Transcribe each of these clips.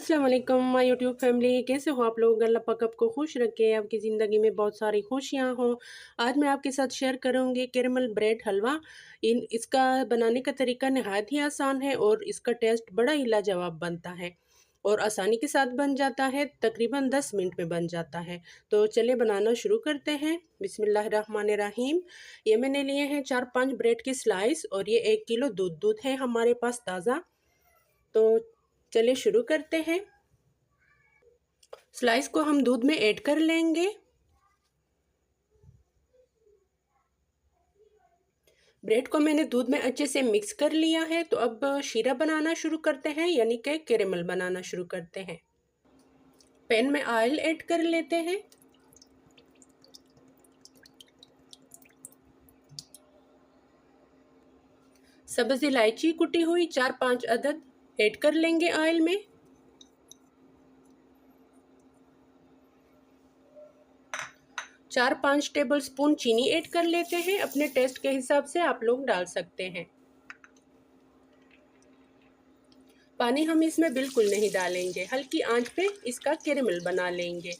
अस्सलाम वालेकुम my YouTube family, कैसे हो आप लोग। अल्लाह पाक आपको खुश रखे, आपकी ज़िंदगी में बहुत सारी खुशियाँ हो। आज मैं आपके साथ शेयर करूँगी कैरेमल ब्रेड हलवा। इसका बनाने का तरीका नहायत ही आसान है और इसका टेस्ट बड़ा ही लाजवाब बनता है और आसानी के साथ बन जाता है। तकरीबन 10 मिनट में बन जाता है। तो चलिए बनाना शुरू करते हैं। बिस्मिल्लाहिर्रहमानिर्रहीम। ये मैंने लिए हैं 4-5 ब्रेड की स्लाइस और ये 1 किलो दूध है हमारे पास ताज़ा। तो चलिए शुरू करते हैं। स्लाइस को हम दूध में ऐड कर लेंगे। ब्रेड को मैंने दूध में अच्छे से मिक्स कर लिया है। तो अब शीरा बनाना शुरू करते हैं, यानी कि कैरेमल बनाना शुरू करते हैं। पैन में ऑयल ऐड कर लेते हैं। सब्ज इलायची कुटी हुई 4-5 अदद ऐड कर लेंगे ऑयल में। 4-5 टेबल स्पून चीनी ऐड कर लेते हैं। अपने टेस्ट के हिसाब से आप लोग डाल सकते हैं। पानी हम इसमें बिल्कुल नहीं डालेंगे, हल्की आंच पे इसका कैरेमल बना लेंगे।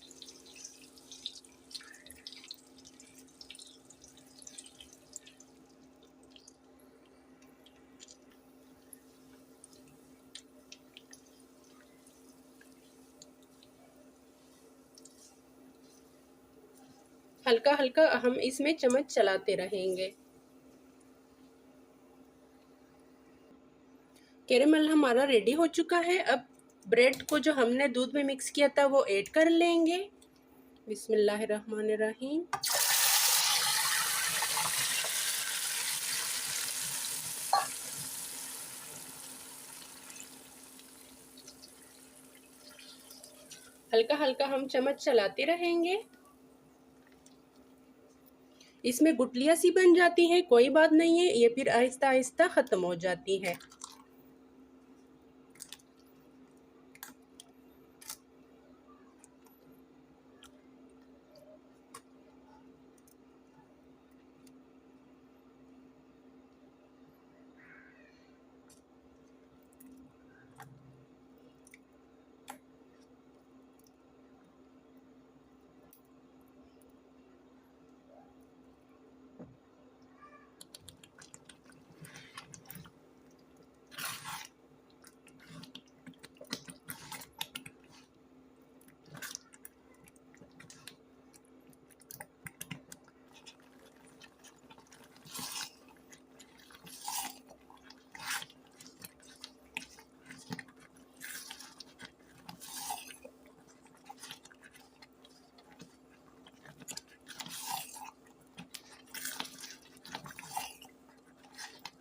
हल्का हल्का हम इसमें चम्मच चलाते रहेंगे। कैरेमल हमारा रेडी हो चुका है। अब ब्रेड को जो हमने दूध में मिक्स किया था वो ऐड कर लेंगे। बिस्मिल्लाहिर्रहमानिर्रहीम। हल्का हल्का हम चम्मच चलाते रहेंगे। इसमें गुठलियाँ सी बन जाती हैं, कोई बात नहीं है, ये फिर आहिस्ता आहिस्ता ख़त्म हो जाती है।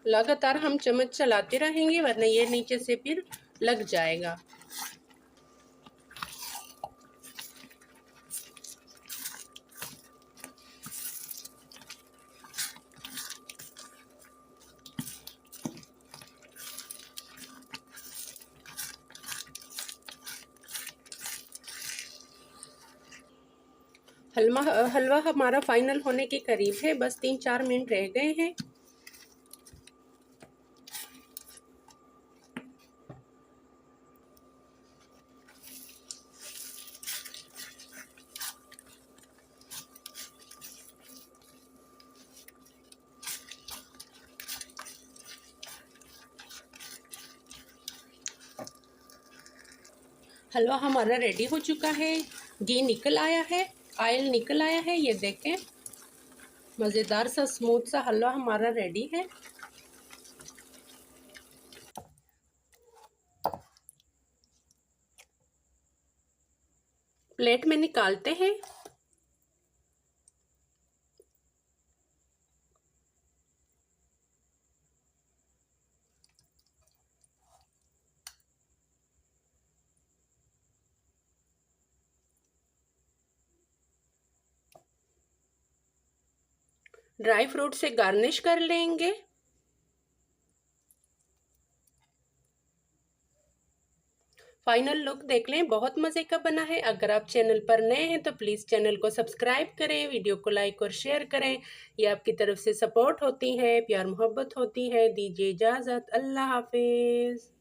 लगातार हम चम्मच चलाते रहेंगे, वरना ये नीचे से फिर लग जाएगा। हलवा हमारा फाइनल होने के करीब है, बस 3-4 मिनट रह गए हैं। हलवा हमारा रेडी हो चुका है। घी निकल आया है, ऑयल निकल आया है, ये देखें। मज़ेदार सा स्मूथ सा हलवा हमारा रेडी है। प्लेट में निकालते हैं। ड्राई फ्रूट से गार्निश कर लेंगे। फाइनल लुक देख लें, बहुत मज़े का बना है। अगर आप चैनल पर नए हैं तो प्लीज़ चैनल को सब्सक्राइब करें, वीडियो को लाइक और शेयर करें। ये आपकी तरफ से सपोर्ट होती है, प्यार मोहब्बत होती है। दीजिए इजाज़त। अल्लाह हाफिज़।